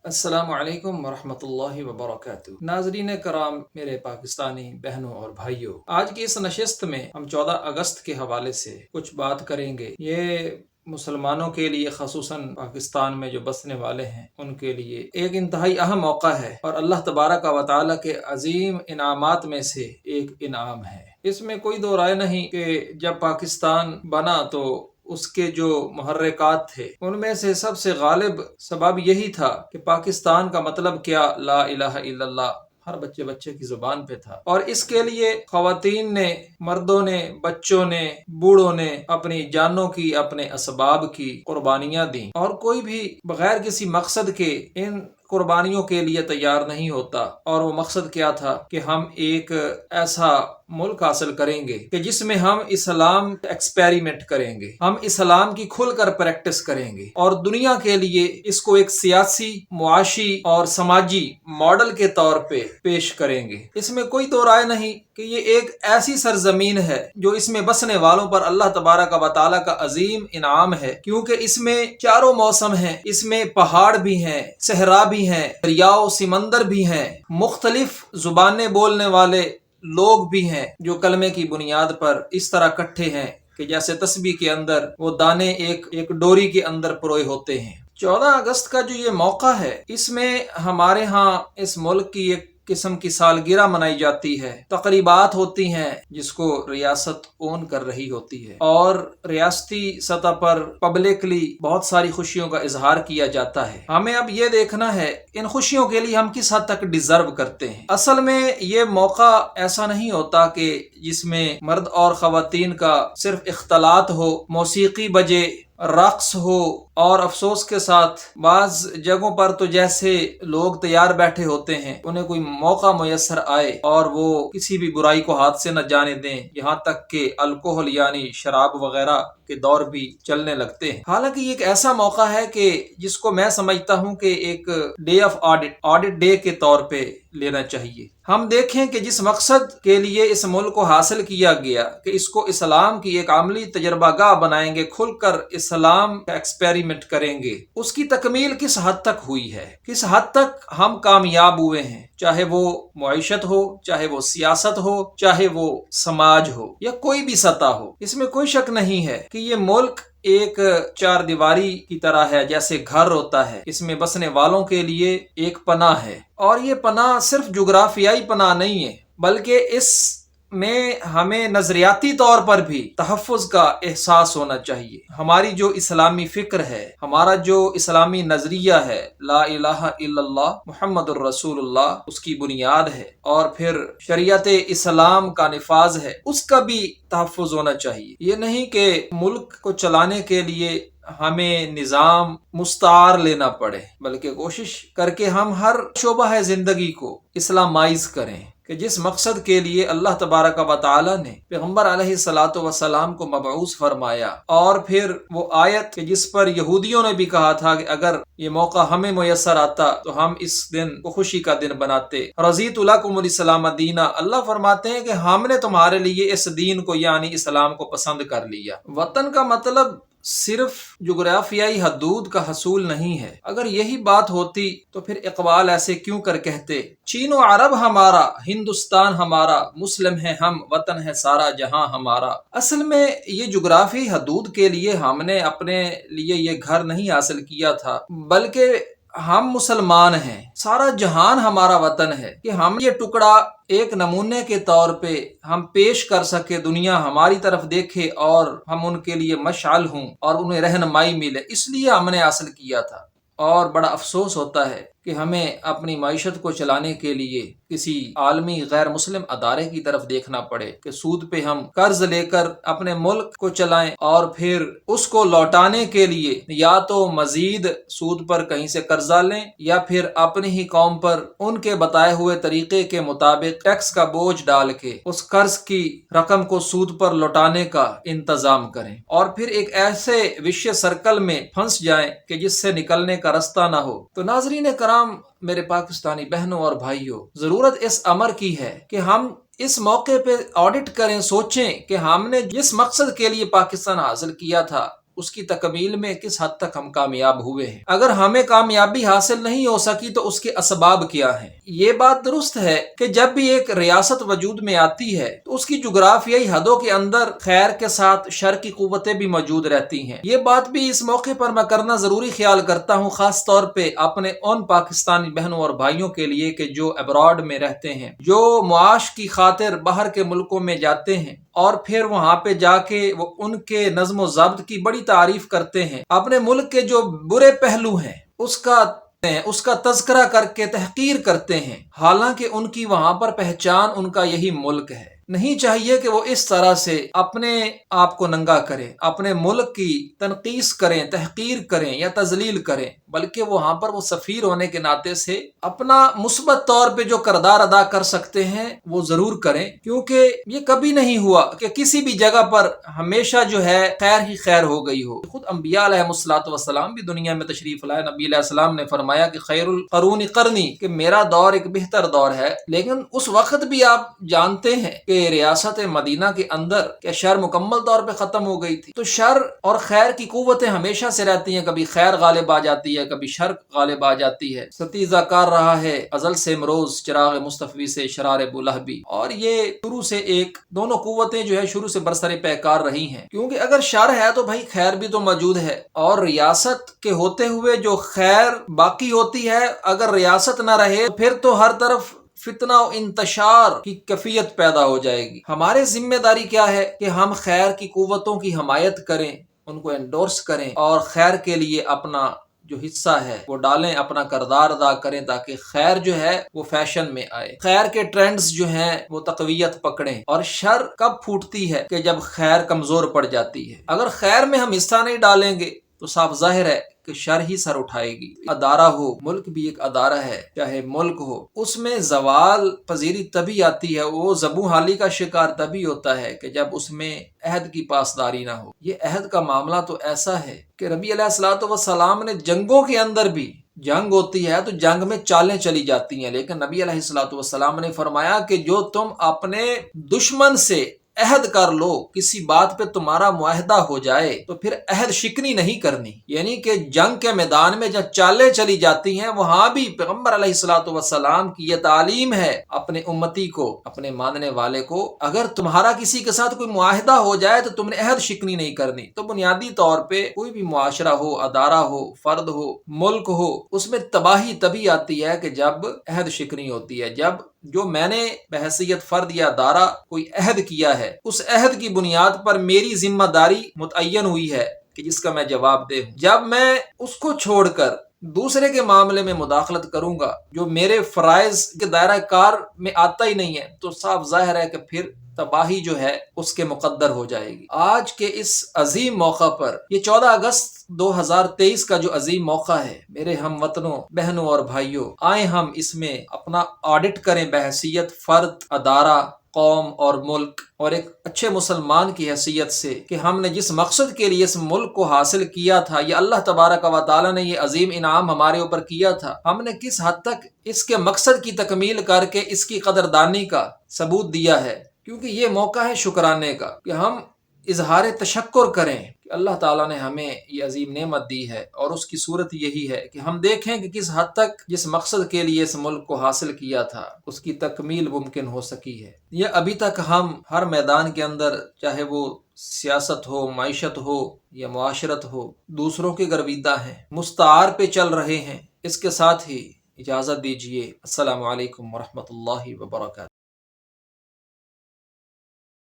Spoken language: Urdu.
السلام علیکم ورحمۃ اللہ وبرکاتہ۔ ناظرین کرام، میرے پاکستانی بہنوں اور بھائیوں، آج کی اس نشست میں ہم 14 اگست کے حوالے سے کچھ بات کریں گے۔ یہ مسلمانوں کے لیے، خصوصاً پاکستان میں جو بسنے والے ہیں، ان کے لیے ایک انتہائی اہم موقع ہے اور اللہ تبارک و تعالیٰ کے عظیم انعامات میں سے ایک انعام ہے۔ اس میں کوئی دو رائے نہیں کہ جب پاکستان بنا تو اس کے جو محرکات تھے ان میں سے سب سے غالب سبب یہی تھا کہ پاکستان کا مطلب کیا، لا الہ الا اللہ، ہر بچے کی زبان پہ تھا، اور اس کے لیے خواتین نے، مردوں نے، بچوں نے، بوڑھوں نے اپنی جانوں کی، اپنے اسباب کی قربانیاں دیں، اور کوئی بھی بغیر کسی مقصد کے ان قربانیوں کے لیے تیار نہیں ہوتا۔ اور وہ مقصد کیا تھا کہ ہم ایک ایسا ملک حاصل کریں گے کہ جس میں ہم اسلام ایکسپیریمنٹ کریں گے، ہم اسلام کی کھل کر پریکٹس کریں گے، اور دنیا کے لیے اس کو ایک سیاسی، معاشی اور سماجی ماڈل کے طور پہ پیش کریں گے۔ اس میں کوئی دو رائے نہیں کہ یہ ایک ایسی سرزمین ہے جو اس میں بسنے والوں پر اللہ تبارک و تعالیٰ کا عظیم انعام ہے، کیونکہ اس میں چاروں موسم ہیں، اس میں پہاڑ بھی ہیں، صحرا بھی ہیں، دریا و سمندر بھی ہیں، مختلف زبانیں بولنے والے لوگ بھی ہیں جو کلمے کی بنیاد پر اس طرح اکٹھے ہیں کہ جیسے تسبیح کے اندر وہ دانے ایک ڈوری کے اندر پروئے ہوتے ہیں۔ 14 اگست کا جو یہ موقع ہے، اس میں ہمارے ہاں اس ملک کی ایک قسم کی سالگرہ منائی جاتی ہے، تقریبات ہوتی ہیں جس کو ریاست اون کر رہی ہوتی ہے، اور ریاستی سطح پر پبلکلی بہت ساری خوشیوں کا اظہار کیا جاتا ہے۔ ہمیں اب یہ دیکھنا ہے ان خوشیوں کے لیے ہم کس حد تک ڈیزرو کرتے ہیں۔ اصل میں یہ موقع ایسا نہیں ہوتا کہ جس میں مرد اور خواتین کا صرف اختلاط ہو، موسیقی بجے، رقص ہو، اور افسوس کے ساتھ بعض جگہوں پر تو جیسے لوگ تیار بیٹھے ہوتے ہیں، انہیں کوئی موقع میسر آئے اور وہ کسی بھی برائی کو ہاتھ سے نہ جانے دیں، یہاں تک کہ الکوہل یعنی شراب وغیرہ کے دور بھی چلنے لگتے ہیں۔ حالانکہ یہ ایک ایسا موقع ہے کہ جس کو میں سمجھتا ہوں کہ ایک ڈے آف آڈٹ ڈے کے طور پہ لینا چاہیے۔ ہم دیکھیں کہ جس مقصد کے لیے اس ملک کو حاصل کیا گیا کہ اس کو اسلام کی ایک عملی تجربہ گاہ بنائیں گے، کھل کر اسلام کا ایکسپیریمنٹ کریں گے، اس کی تکمیل کس حد تک ہوئی ہے، کس حد تک ہم کامیاب ہوئے ہیں، چاہے وہ معیشت ہو، چاہے وہ سیاست ہو، چاہے وہ سماج ہو، یا کوئی بھی سطح ہو۔ اس میں کوئی شک نہیں ہے کہ یہ ملک ایک چار دیواری کی طرح ہے، جیسے گھر ہوتا ہے، اس میں بسنے والوں کے لیے ایک پناہ ہے، اور یہ پناہ صرف جغرافیائی پناہ نہیں ہے، بلکہ اس میں ہمیں نظریاتی طور پر بھی تحفظ کا احساس ہونا چاہیے۔ ہماری جو اسلامی فکر ہے، ہمارا جو اسلامی نظریہ ہے، لا الہ الا اللہ محمد الرسول اللہ، اس کی بنیاد ہے، اور پھر شریعت اسلام کا نفاذ ہے، اس کا بھی تحفظ ہونا چاہیے۔ یہ نہیں کہ ملک کو چلانے کے لیے ہمیں نظام مستعار لینا پڑے، بلکہ کوشش کر کے ہم ہر شعبہ زندگی کو اسلامائز کریں کہ جس مقصد کے لیے اللہ تبارک و تعالی نے پیغمبر علیہ الصلاۃ والسلام کو مبعوث فرمایا، اور پھر وہ آیت کہ جس پر یہودیوں نے بھی کہا تھا کہ اگر یہ موقع ہمیں میسر آتا تو ہم اس دن کو خوشی کا دن بناتے، رضیت لکم الاسلام دینا۔ اللہ فرماتے ہیں کہ ہم نے تمہارے لیے اس دین کو یعنی اسلام کو پسند کر لیا۔ وطن کا مطلب صرف جغرافیائی حدود کا حصول نہیں ہے۔ اگر یہی بات ہوتی تو پھر اقبال ایسے کیوں کر کہتے، چین و عرب ہمارا، ہندوستان ہمارا، مسلم ہے ہم، وطن ہے سارا جہاں ہمارا۔ اصل میں یہ جغرافی حدود کے لیے ہم نے اپنے لیے یہ گھر نہیں حاصل کیا تھا، بلکہ ہم مسلمان ہیں، سارا جہان ہمارا وطن ہے، کہ ہم یہ ٹکڑا ایک نمونے کے طور پہ ہم پیش کر سکے، دنیا ہماری طرف دیکھے اور ہم ان کے لیے مشعل ہوں اور انہیں رہنمائی ملے، اس لیے ہم نے حاصل کیا تھا۔ اور بڑا افسوس ہوتا ہے کہ ہمیں اپنی معیشت کو چلانے کے لیے کسی عالمی غیر مسلم ادارے کی طرف دیکھنا پڑے کہ سود پہ ہم قرض لے کر اپنے ملک کو چلائیں، اور پھر اس کو لوٹانے کے لیے یا تو مزید سود پر کہیں سے قرضہ لیں، یا پھر اپنی ہی قوم پر ان کے بتائے ہوئے طریقے کے مطابق ٹیکس کا بوجھ ڈال کے اس قرض کی رقم کو سود پر لوٹانے کا انتظام کریں، اور پھر ایک ایسے وشیہ سرکل میں پھنس جائیں کہ جس سے نکلنے کا رستہ نہ ہو۔ تو ناظرین کرام، میرے پاکستانی بہنوں اور بھائیوں، ضرورت اس امر کی ہے کہ ہم اس موقع پہ آڈٹ کریں، سوچیں کہ ہم نے جس مقصد کے لیے پاکستان حاصل کیا تھا اس کی تکمیل میں کس حد تک ہم کامیاب ہوئے ہیں، اگر ہمیں کامیابی حاصل نہیں ہو سکی تو اس کے اسباب کیا ہیں۔ یہ بات درست ہے کہ جب بھی ایک ریاست وجود میں آتی ہے تو اس کی جغرافیائی حدوں کے اندر خیر کے ساتھ شر کی قوتیں بھی موجود رہتی ہیں۔ یہ بات بھی اس موقع پر میں کرنا ضروری خیال کرتا ہوں، خاص طور پہ اپنے ان پاکستانی بہنوں اور بھائیوں کے لیے کہ جو ابراڈ میں رہتے ہیں، جو معاش کی خاطر باہر کے ملکوں میں جاتے ہیں اور پھر وہاں پہ جا کے وہ ان کے نظم و ضبط کی بڑی تعریف کرتے ہیں، اپنے ملک کے جو برے پہلو ہیں اس کا تذکرہ کر کے تحقیر کرتے ہیں، حالانکہ ان کی وہاں پر پہچان ان کا یہی ملک ہے۔ نہیں چاہیے کہ وہ اس طرح سے اپنے آپ کو ننگا کریں، اپنے ملک کی تنقیص کریں، تحقیر کریں یا تذلیل کریں، بلکہ وہاں پر وہ سفیر ہونے کے ناطے سے اپنا مثبت طور پہ جو کردار ادا کر سکتے ہیں وہ ضرور کریں، کیونکہ یہ کبھی نہیں ہوا کہ کسی بھی جگہ پر ہمیشہ جو ہے خیر ہی خیر ہو گئی ہو۔ خود انبیاء علیہ السلام بھی دنیا میں تشریف لائے، نبی علیہ السلام نے فرمایا کہ خیر القرون قرنی، کہ میرا دور ایک بہتر دور ہے، لیکن اس وقت بھی آپ جانتے ہیں کہ ریاست مدینہ کے اندر کہ شر مکمل طور پہ ختم ہو گئی تھی۔ تو شر اور خیر کی قوتیں ہمیشہ سے رہتی ہیں، کبھی خیر غالب آ جاتی ہے، کبھی شر غالب آ جاتی ہے۔ ستیزہ کار رہا ہے ازل سے امروز، چراغ مصطفی سے شرار بولہبی، اور یہ شروع سے دونوں قوتیں جو ہے شروع سے برسر پیکار رہی ہیں، کیونکہ اگر شر ہے تو بھائی خیر بھی تو موجود ہے، اور ریاست کے ہوتے ہوئے جو خیر باقی ہوتی ہے، اگر ریاست نہ رہے پھر تو ہر طرف فتنہ و انتشار کی کیفیت پیدا ہو جائے گی۔ ہمارے ذمہ داری کیا ہے کہ ہم خیر کی قوتوں کی حمایت کریں، ان کو انڈورس کریں، اور خیر کے لیے اپنا جو حصہ ہے وہ ڈالیں، اپنا کردار ادا کریں، تاکہ خیر جو ہے وہ فیشن میں آئے، خیر کے ٹرینڈز جو ہیں وہ تقویت پکڑیں۔ اور شر کب پھوٹتی ہے کہ جب خیر کمزور پڑ جاتی ہے۔ اگر خیر میں ہم حصہ نہیں ڈالیں گے تو صاف ظاہر ہے کہ شر ہی سر اٹھائے گی۔ ادارہ ہو، ملک بھی ایک ادارہ ہے، چاہے ملک ہو، اس میں زوال پذیری تبھی آتی ہے، وہ زبوں حالی کا شکار تبھی ہوتا ہے کہ جب اس میں عہد کی پاسداری نہ ہو۔ یہ عہد کا معاملہ تو ایسا ہے کہ نبی علیہ السلام نے جنگوں کے اندر بھی، جنگ ہوتی ہے تو جنگ میں چالیں چلی جاتی ہیں، لیکن نبی علیہ السلام نے فرمایا کہ جو تم اپنے دشمن سے عہد کر لو، کسی بات پہ تمہارا معاہدہ ہو جائے تو پھر عہد شکنی نہیں کرنی۔ یعنی کہ جنگ کے میدان میں جب چالیں چلی جاتی ہیں، وہاں بھی پیغمبر علیہ السلام کی یہ تعلیم ہے اپنے امتی کو، اپنے ماننے والے کو، اگر تمہارا کسی کے ساتھ کوئی معاہدہ ہو جائے تو تم نے عہد شکنی نہیں کرنی۔ تو بنیادی طور پہ کوئی بھی معاشرہ ہو، ادارہ ہو، فرد ہو، ملک ہو، اس میں تباہی تبھی آتی ہے کہ جب عہد شکنی ہوتی ہے، جب جو میں نے بحیثیت فرد یا ادارہ کوئی عہد کیا ہے، اس عہد کی بنیاد پر میری ذمہ داری متعین ہوئی ہے کہ جس کا میں جواب دے ہوں۔ جب میں اس کو چھوڑ کر دوسرے کے معاملے میں مداخلت کروں گا جو میرے فرائض کے دائرہ کار میں آتا ہی نہیں ہے، تو صاف ظاہر ہے کہ پھر تباہی جو ہے اس کے مقدر ہو جائے گی۔ آج کے اس عظیم موقع پر، یہ 14 اگست 2023 کا جو عظیم موقع ہے، میرے ہم وطنوں، بہنوں اور بھائیوں، آئیں ہم اس میں اپنا آڈٹ کریں بحیثیت فرد، ادارہ، قوم اور ملک، اور ایک اچھے مسلمان کی حیثیت سے کہ ہم نے جس مقصد کے لیے اس ملک کو حاصل کیا تھا، یہ اللہ تبارک و تعالی نے یہ عظیم انعام ہمارے اوپر کیا تھا، ہم نے کس حد تک اس کے مقصد کی تکمیل کر کے اس کی قدردانی کا ثبوت دیا ہے۔ کیونکہ یہ موقع ہے شکرانے کا کہ ہم اظہار تشکر کریں کہ اللہ تعالیٰ نے ہمیں یہ عظیم نعمت دی ہے، اور اس کی صورت یہی ہے کہ ہم دیکھیں کہ کس حد تک جس مقصد کے لیے اس ملک کو حاصل کیا تھا اس کی تکمیل ممکن ہو سکی ہے۔ یہ ابھی تک ہم ہر میدان کے اندر، چاہے وہ سیاست ہو، معیشت ہو یا معاشرت ہو، دوسروں کے گرویدہ ہیں، مستعار پہ چل رہے ہیں۔ اس کے ساتھ ہی اجازت دیجیے، السلام علیکم ورحمۃ اللہ وبرکاتہ۔